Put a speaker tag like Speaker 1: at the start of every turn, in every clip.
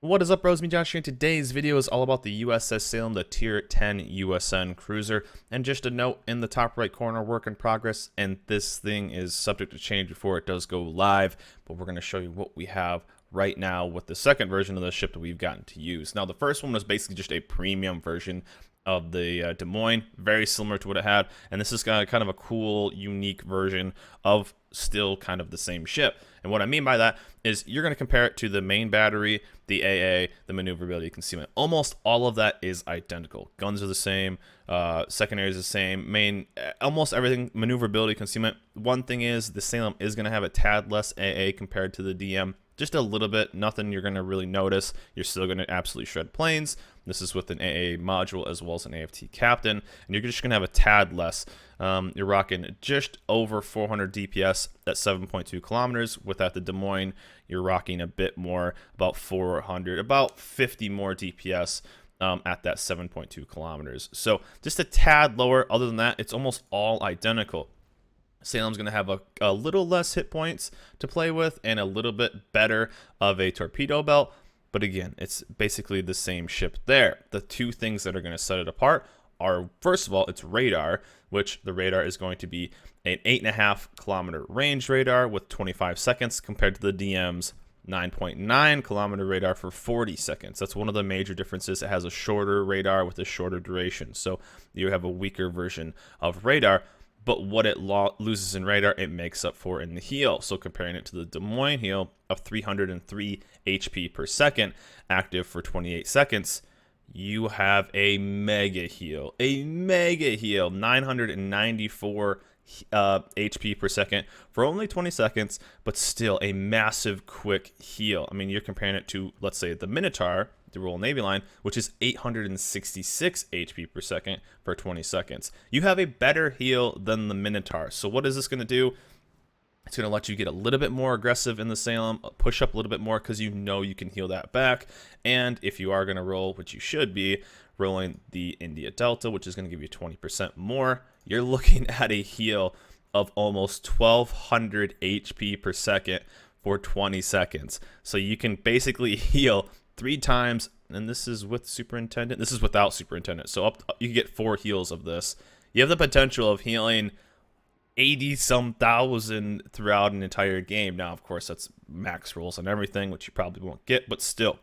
Speaker 1: What is up, bros? Me, Josh here. Today's video is all about the USS Salem, the Tier 10 USN cruiser. And just a note in the top right corner, work in progress, and this thing is subject to change before it does go live. But we're going to show you what we have right now with the second version of the ship that we've gotten to use. Now, the first one was basically just a premium version of the Des Moines, very similar to what it had, and this is kind of a cool, unique version of still kind of the same ship. And what I mean by that is you're going to compare it to the main battery, the AA, the maneuverability concealment. Almost all of that is identical. Guns are the same, secondary is the same, main, almost everything, maneuverability concealment. One thing is the Salem is going to have a tad less AA compared to the DM. Just a little bit, nothing you're going to really notice. You're still going to absolutely shred planes. This is with an AA module as well as an AFT captain, and you're just going to have a tad less. You're rocking just over 400 DPS at 7.2 kilometers. Without the Des Moines, you're rocking a bit more, about 400, about 50 more DPS at that 7.2 kilometers. So just a tad lower. Other than that, it's almost all identical. Salem's going to have a little less hit points to play with and a little bit better of a torpedo belt. But again, it's basically the same ship there. The two things that are going to set it apart are, first of all, its radar, which the radar is going to be an 8.5 kilometer range radar with 25 seconds compared to the DM's 9.9 kilometer radar for 40 seconds. That's one of the major differences. It has a shorter radar with a shorter duration. So you have a weaker version of radar. But what it loses in radar, it makes up for in the heal. So comparing it to the Des Moines heal of 303 HP per second, active for 28 seconds, you have a mega heal. 994 HP per second for only 20 seconds, but still a massive quick heal. I mean, you're comparing it to, let's say, the Minotaur, the Royal Navy line, which is 866 HP per second for 20 seconds. You have a better heal than the Minotaur. So what is this going to do? It's going to let you get a little bit more aggressive in the Salem, push up a little bit more because you know you can heal that back. And if you are going to roll, which you should be, rolling the India Delta, which is going to give you 20% more, you're looking at a heal of almost 1200 HP per second for 20 seconds. So you can basically heal 3 times, and this is with Superintendent. This is without Superintendent. So you get 4 heals of this. You have the potential of healing 80-some thousand throughout an entire game. Now, of course, that's max rolls and everything, which you probably won't get, but still,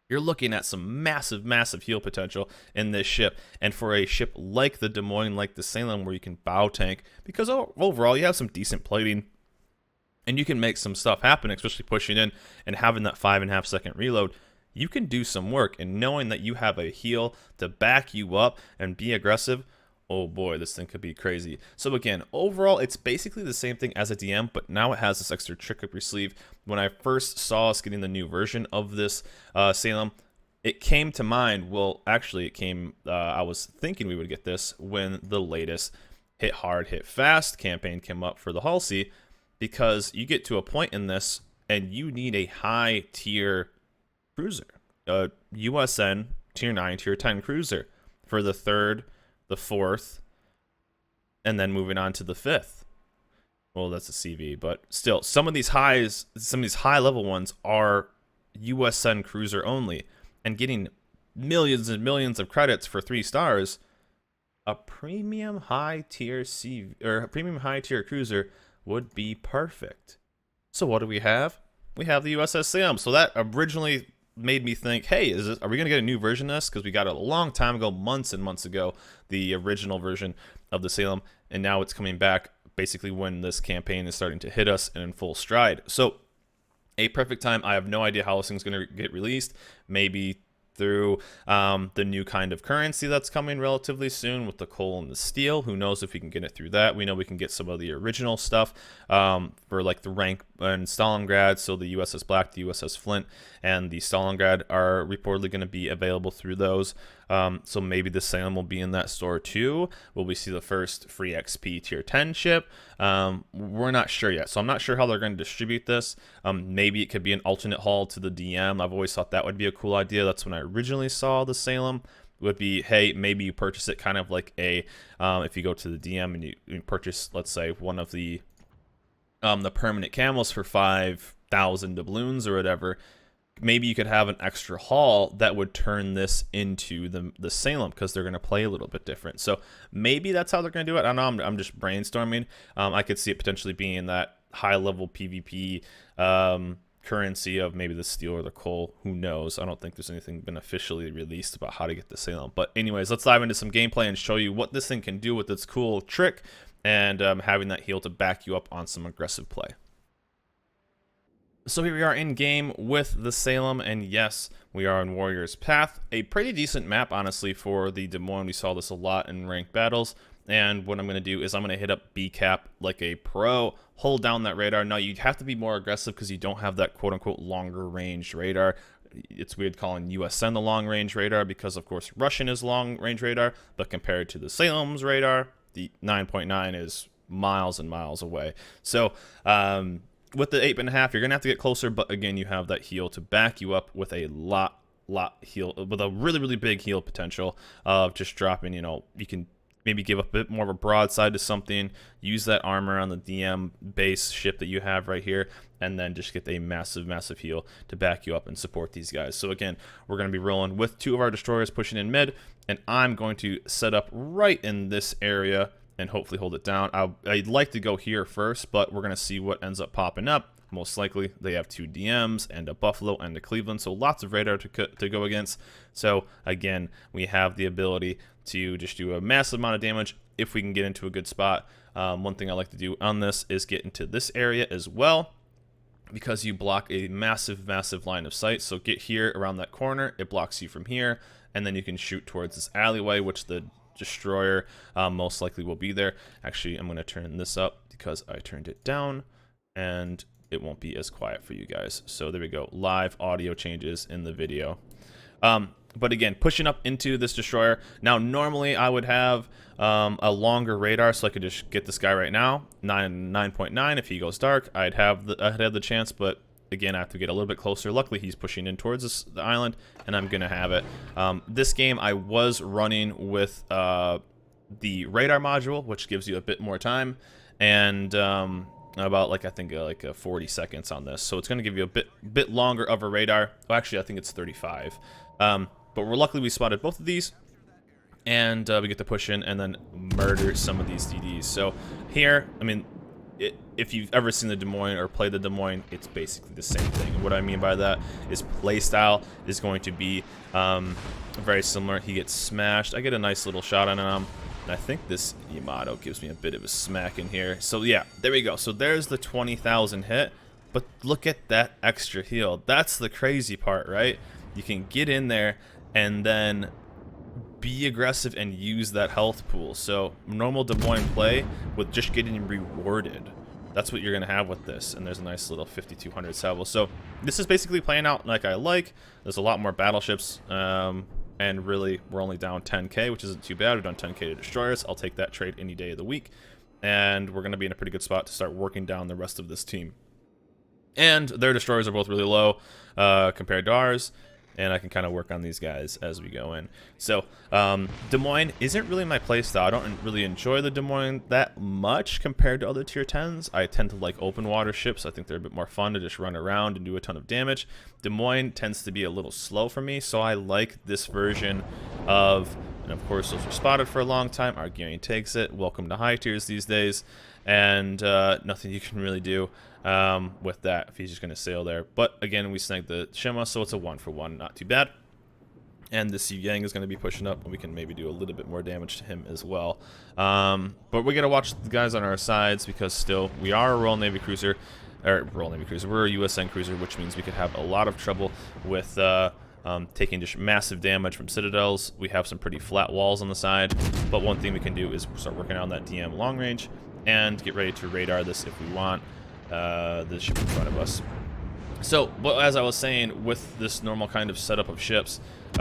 Speaker 1: you're looking at some massive, massive heal potential in this ship. And for a ship like the Des Moines, like the Salem, where you can bow tank, because overall you have some decent plating, and you can make some stuff happen, especially pushing in and having that 5.5 second reload. You can do some work, and knowing that you have a heal to back you up and be aggressive, oh boy, this thing could be crazy. So again, overall, it's basically the same thing as a DM, but now it has this extra trick up your sleeve. When I first saw us getting the new version of this Salem, it came to mind, well, actually it came, I was thinking we would get this when the latest Hit Hard, Hit Fast campaign came up for the Halsey, because you get to a point in this and you need a high tier cruiser, USN tier 9, tier 10 cruiser for the 3rd, the 4th, and then moving on to the 5th. Well, that's a CV, but still, some of these high level ones are USN cruiser only, and getting millions and millions of credits for 3 stars. A premium high tier CV or a premium high tier cruiser would be perfect. So what do we have? We have the USS Salem. So that originally made me think, hey, are we going to get a new version of this? Because we got it a long time ago, months and months ago, the original version of the Salem, and now it's coming back basically when this campaign is starting to hit us and in full stride. So a perfect time. I have no idea how this thing's going to get released. Maybe through the new kind of currency that's coming relatively soon with the coal and the steel. Who knows if we can get it through that. We know we can get some of the original stuff for like the rank and Stalingrad. So the USS Black, the USS Flint, and the Stalingrad are reportedly going to be available through those. So maybe the Salem will be in that store too. Will we see the first free XP tier 10 ship? We're not sure yet. So I'm not sure how they're going to distribute this. Maybe it could be an alternate haul to the DM. I've always thought that would be a cool idea. That's when I originally saw the Salem. Would be, hey, maybe you purchase it kind of like a, if you go to the DM and you purchase, let's say, one of the permanent camos for 5,000 doubloons or whatever, maybe you could have an extra hull that would turn this into the Salem, because they're going to play a little bit different. So maybe that's how they're going to do it. I don't know. I'm just brainstorming. I could see it potentially being that high level PvP currency of maybe the steel or the coal. Who knows? I don't think there's anything been officially released about how to get the Salem. But anyways, let's dive into some gameplay and show you what this thing can do with its cool trick, and having that heal to back you up on some aggressive play. So here we are in game with the Salem, and yes, we are on Warrior's Path. A pretty decent map, honestly, for the Des Moines. We saw this a lot in ranked battles. And what I'm going to do is I'm going to hit up B cap like a pro, hold down that radar. Now, you'd have to be more aggressive because you don't have that quote-unquote longer range radar. It's weird calling USN the long range radar because, of course, Russian is long range radar. But compared to the Salem's radar, the 9.9 is miles and miles away. So, with the 8.5, you're going to have to get closer, but again, you have that heal to back you up with a lot heal, with a really big heal potential of just dropping, you know, you can maybe give a bit more of a broadside to something, use that armor on the DM base ship that you have right here, and then just get a massive heal to back you up and support these guys. So again, we're going to be rolling with 2 of our destroyers pushing in mid, and I'm going to set up right in this area and hopefully hold it down. I'd like to go here first, but we're going to see what ends up popping up. Most likely, they have 2 DMs and a Buffalo and a Cleveland, so lots of radar to go against. So again, we have the ability to just do a massive amount of damage if we can get into a good spot. One thing I like to do on this is get into this area as well, because you block a massive line of sight. So get here around that corner, it blocks you from here, and then you can shoot towards this alleyway, which the destroyer most likely will be there. Actually, I'm going to turn this up because I turned it down, and it won't be as quiet for you guys. So there we go, live audio changes in the video. But again, pushing up into this destroyer. Now, normally I would have a longer radar, so I could just get this guy right now. 9.9. If he goes dark, I'd have the chance, but again, I have to get a little bit closer. Luckily, he's pushing in towards the island, and I'm gonna have it. This game, I was running with the radar module, which gives you a bit more time, and about I think 40 seconds on this, so it's going to give you a bit longer of a radar. Well, actually, I think it's 35. But luckily we spotted both of these, and we get to push in and then murder some of these DDs. So here, I mean, if you've ever seen the Des Moines or played the Des Moines, it's basically the same thing. And what I mean by that is playstyle is going to be very similar. He gets smashed. I get a nice little shot on him. And I think this Yamato gives me a bit of a smack in here. So yeah, there we go. So there's the 20,000 hit. But look at that extra heal. That's the crazy part, right? You can get in there and then be aggressive and use that health pool. So normal Des Moines play with just getting rewarded. That's what you're going to have with this. And there's a nice little 5200 salvo. So this is basically playing out like I like. There's a lot more battleships. And really, we're only down 10k, which isn't too bad. We've done 10k to destroyers. I'll take that trade any day of the week. And we're going to be in a pretty good spot to start working down the rest of this team. And their destroyers are both really low compared to ours. And I can kind of work on these guys as we go in. So, Des Moines isn't really my playstyle. I don't really enjoy the Des Moines that much compared to other tier 10s. I tend to like open water ships. I think they're a bit more fun to just run around and do a ton of damage. Des Moines tends to be a little slow for me, so I like this version of, and of course those are spotted for a long time. Arguing takes it. Welcome to high tiers these days. And nothing you can really do with that if he's just going to sail there. But again, we snagged the Shima, so it's a 1-for-1, not too bad. And this Yang is going to be pushing up, and we can maybe do a little bit more damage to him as well. But we got to watch the guys on our sides, because still we are a Royal Navy cruiser, or Royal Navy cruiser. We're a USN cruiser, which means we could have a lot of trouble with taking just massive damage from citadels. We have some pretty flat walls on the side, but one thing we can do is start working on that DM long range and get ready to radar this if we want the ship in front of us. So, but as I was saying, with this normal kind of setup of ships, the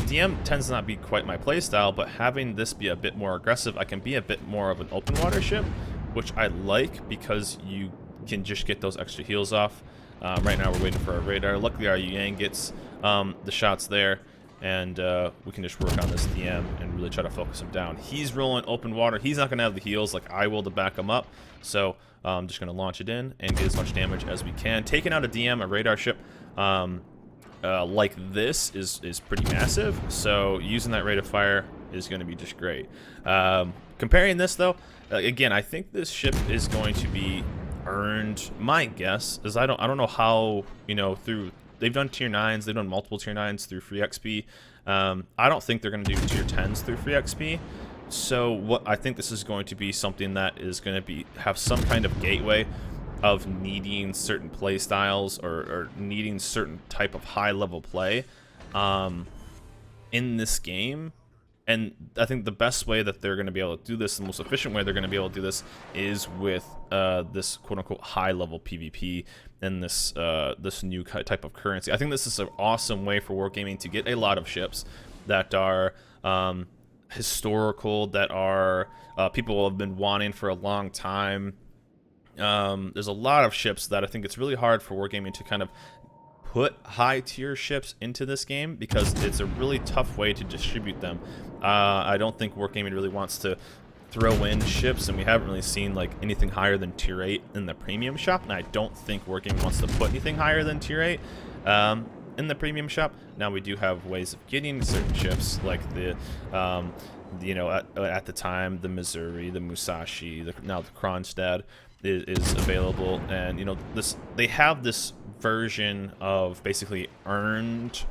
Speaker 1: DM tends to not be quite my playstyle, but having this be a bit more aggressive, I can be a bit more of an open water ship, which I like because you can just get those extra heals off. Right now we're waiting for our radar. Luckily our Yang gets the shots there, and we can just work on this DM and really try to focus him down. He's rolling open water. He's not going to have the heals like I will to back him up, so I'm just going to launch it in and get as much damage as we can. Taking out a DM, a radar ship, like this is pretty massive. So using that rate of fire is going to be just great. Comparing this though, again, I think this ship is going to be earned. My guess is I don't know how, you know, through they've done tier 9s, they've done multiple tier 9s through free XP. I don't think they're going to do tier 10s through free XP. So what I think this is going to be something that is going to have some kind of gateway of needing certain play styles or needing certain type of high level play in this game. And I think the best way that they're going to be able to do this, the most efficient way they're going to be able to do this, is with this quote-unquote high-level PvP and this this new type of currency. I think this is an awesome way for wargaming to get a lot of ships that are historical, that are people have been wanting for a long time. There's a lot of ships that I think it's really hard for wargaming to kind of put high tier ships into this game because it's a really tough way to distribute them. I don't think wargaming really wants to throw in ships, and we haven't really seen like anything higher than tier 8 in the premium shop, and I don't think wargaming wants to put anything higher than tier 8 in the premium shop. Now we do have ways of getting certain ships like the you know, at the time the Missouri, the Musashi, now the Kronstadt is available, and you know, they have this version of basically earned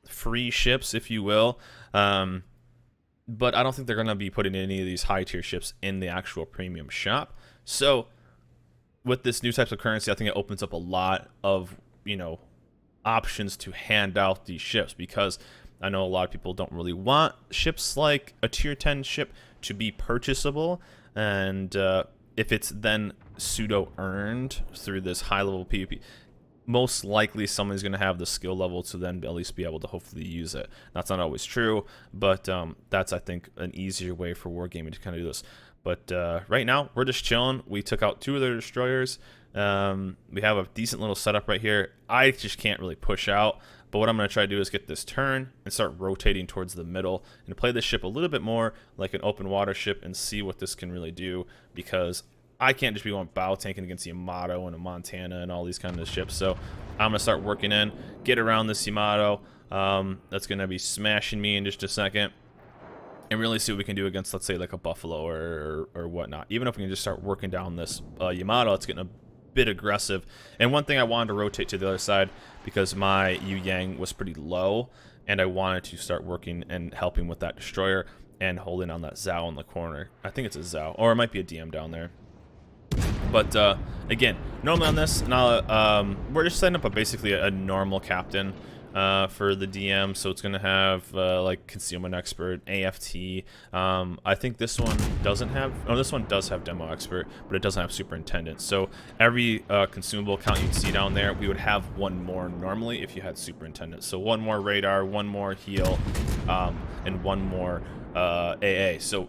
Speaker 1: free ships, if you will, but I don't think they're going to be putting any of these high tier ships in the actual premium shop. So with this new types of currency, I think it opens up a lot of, you know, options to hand out these ships, because I know a lot of people don't really want ships like a tier 10 ship to be purchasable, and if it's then pseudo earned through this high level PvP, most likely someone's going to have the skill level to then at least be able to hopefully use it. That's not always true, but that's, I think, an easier way for wargaming to kind of do this. But right now, we're just chilling. We took out 2 of their destroyers. We have a decent little setup right here. I just can't really push out, but what I'm going to try to do is get this turn and start rotating towards the middle and play this ship a little bit more like an open water ship and see what this can really do, because I can't just be going bow tanking against Yamato and a Montana and all these kind of ships. So I'm going to start working in, get around this Yamato. That's going to be smashing me in just a second, and really see what we can do against, let's say, like a Buffalo or whatnot. Even if we can just start working down this Yamato, it's getting a bit aggressive. And one thing I wanted to rotate to the other side because my Yu Yang was pretty low, and I wanted to start working and helping with that destroyer and holding on that Zhao in the corner. I think it's a Zhao, or it might be a DM down there. But again, normally on this, now we're just setting up basically a normal captain for the DM. So it's going to have like concealment expert, AFT. I think this one doesn't have, oh, this one does have demo expert, but it doesn't have superintendent. So every consumable count you see down there, we would have one more normally if you had superintendent. So one more radar, one more heal, and one more AA. So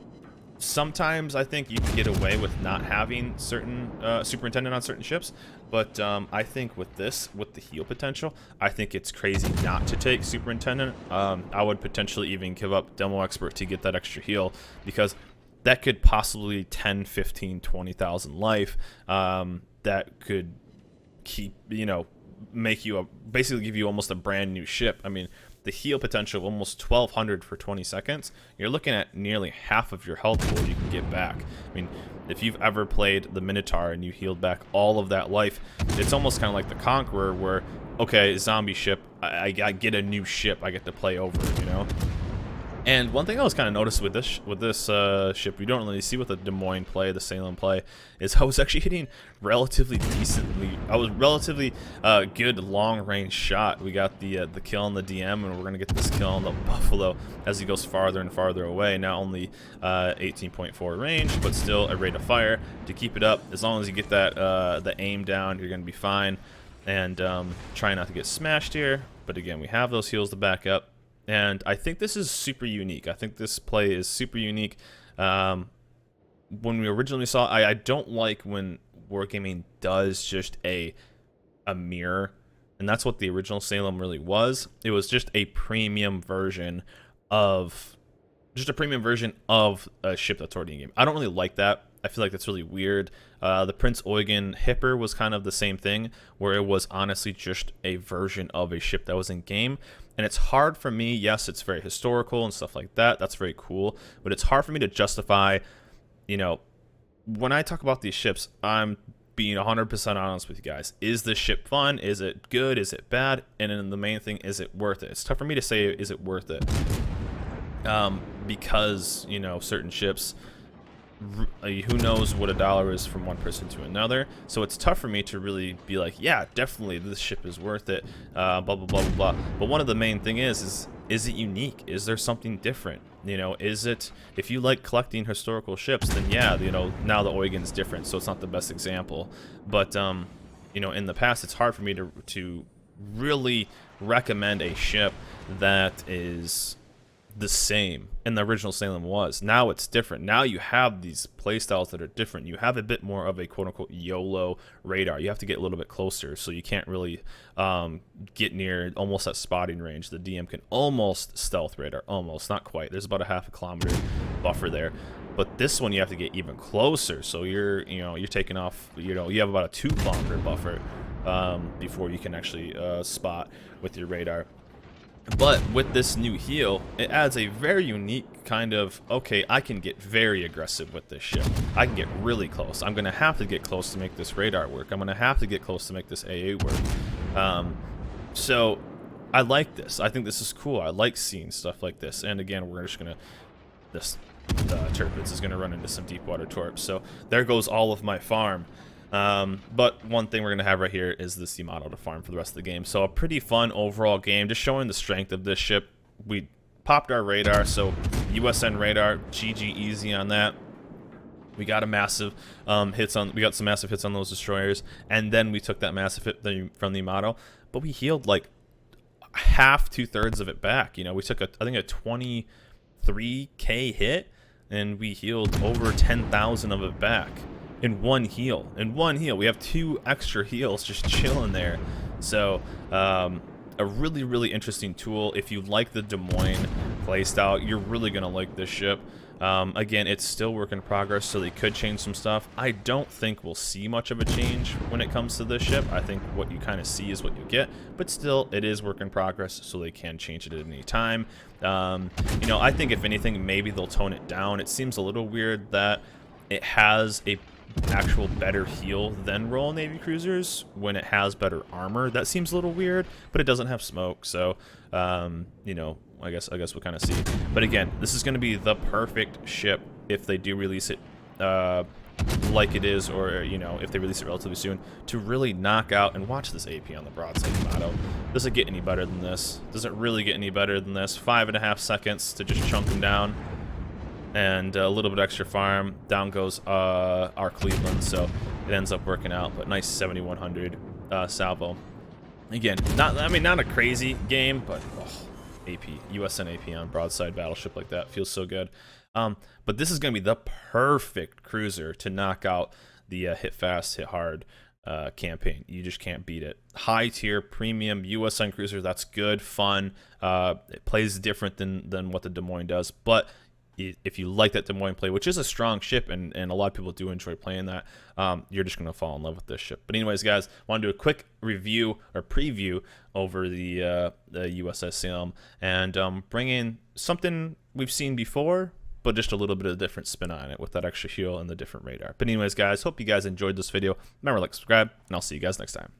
Speaker 1: sometimes I think you can get away with not having certain superintendent on certain ships, but I think with this, with the heal potential, I think it's crazy not to take superintendent. I would potentially even give up demo expert to get that extra heal, because that could possibly 10, 15, 20,000 life. That could keep, you know, make you basically give you almost a brand new ship. I mean, the heal potential of almost 1200 for 20 seconds, you're looking at nearly half of your health pool you can get back. I mean, if you've ever played the Minotaur and you healed back all of that life, it's almost kind of like the Conqueror, where, okay, zombie ship, I get a new ship I get to play over, you know? And one thing I was kind of noticed with this ship, you don't really see with the Des Moines play, the Salem play, is I was actually hitting relatively decently. I was relatively good long range shot. We got the kill on the DM, and we're gonna get this kill on the Buffalo as he goes farther and farther away. Now only 18.4 range, but still a rate of fire to keep it up. As long as you get that the aim down, you're gonna be fine. And try not to get smashed here. But again, we have those heals to back up. And I think this is super unique. I think this play is super unique. When we originally saw, I don't like when wargaming does just a mirror, and that's what the original Salem really was. It was just a premium version of a ship that's already in game. I don't really like that. I feel like that's really weird. The Prince Eugen Hipper was kind of the same thing, where it was honestly just a version of a ship that was in game. And it's hard for me, yes, it's very historical and stuff like that. That's very cool. But it's hard for me to justify, you know, when I talk about these ships, I'm being 100% honest with you guys. Is this ship fun? Is it good? Is it bad? And then the main thing, is it worth it? It's tough for me to say, is it worth it? Because, you know, certain ships, who knows what a dollar is from one person to another, so it's tough for me to really be like, yeah, definitely this ship is worth it, blah blah blah blah blah. But one of the main thing is it unique? Is there something different? You know, is it, if you like collecting historical ships, then yeah, you know, now the Eugen's different, so it's not the best example. But you know, in the past, it's hard for me to really recommend a ship that is the same, and the original Salem was. Now it's different. Now you have these playstyles that are different. You have a bit more of a quote-unquote YOLO radar. You have to get a little bit closer, so you can't really get near almost at spotting range. The DM can almost stealth radar, almost, not quite. There's about a half a kilometer buffer there. But this one you have to get even closer, so you're taking off, you know, you have about a 2-kilometer buffer before you can actually spot with your radar. But with this new heel, it adds a very unique kind of, okay, I can get very aggressive with this ship. I can get really close. I'm going to have to get close to make this radar work. I'm going to have to get close to make this AA work. So I like this. I think this is cool. I like seeing stuff like this. And again, we're just going to, this Tirpitz is going to run into some deep water torps. So there goes all of my farm. But one thing we're going to have right here is this Yamato to farm for the rest of the game. So a pretty fun overall game, just showing the strength of this ship. We popped our radar, so USN radar, GG easy on that. We got a massive we got some massive hits on those destroyers, and then we took that massive hit from the Yamato, but we healed like half, 2/3 of it back. You know, we took I think a 23k hit, and we healed over 10,000 of it back. In one heal. We have 2 extra heals just chilling there. So a really, really interesting tool. If you like the Des Moines playstyle, you're really gonna like this ship. Again, it's still work in progress, so they could change some stuff. I don't think we'll see much of a change when it comes to this ship. I think what you kind of see is what you get, but still, it is work in progress, so they can change it at any time. You know, I think if anything, maybe they'll tone it down. It seems a little weird that it has a actual better heal than Royal Navy cruisers when it has better armor. That seems a little weird, but it doesn't have smoke, so you know, I guess we'll kind of see. But again, this is going to be the perfect ship if they do release it like it is, or you know, if they release it relatively soon, to really knock out. And watch this AP on the broadside Yamato. Does it get any better than this? Does it really get any better than this? 5.5 seconds to just chunk them down. And a little bit extra farm. Down goes our Cleveland, so it ends up working out. But nice 7100 salvo. Again, not a crazy game, but AP, USN AP on broadside battleship like that feels so good. But this is going to be the perfect cruiser to knock out the hit fast, hit hard campaign. You just can't beat it. High tier premium USN cruiser. That's good, fun. It plays different than what the Des Moines does, but if you like that Des Moines play, which is a strong ship, and a lot of people do enjoy playing that, you're just going to fall in love with this ship. But anyways, guys, I want to do a quick review or preview over the USS Salem, and bring in something we've seen before, but just a little bit of a different spin on it with that extra heal and the different radar. But anyways, guys, hope you guys enjoyed this video. Remember, like, subscribe, and I'll see you guys next time.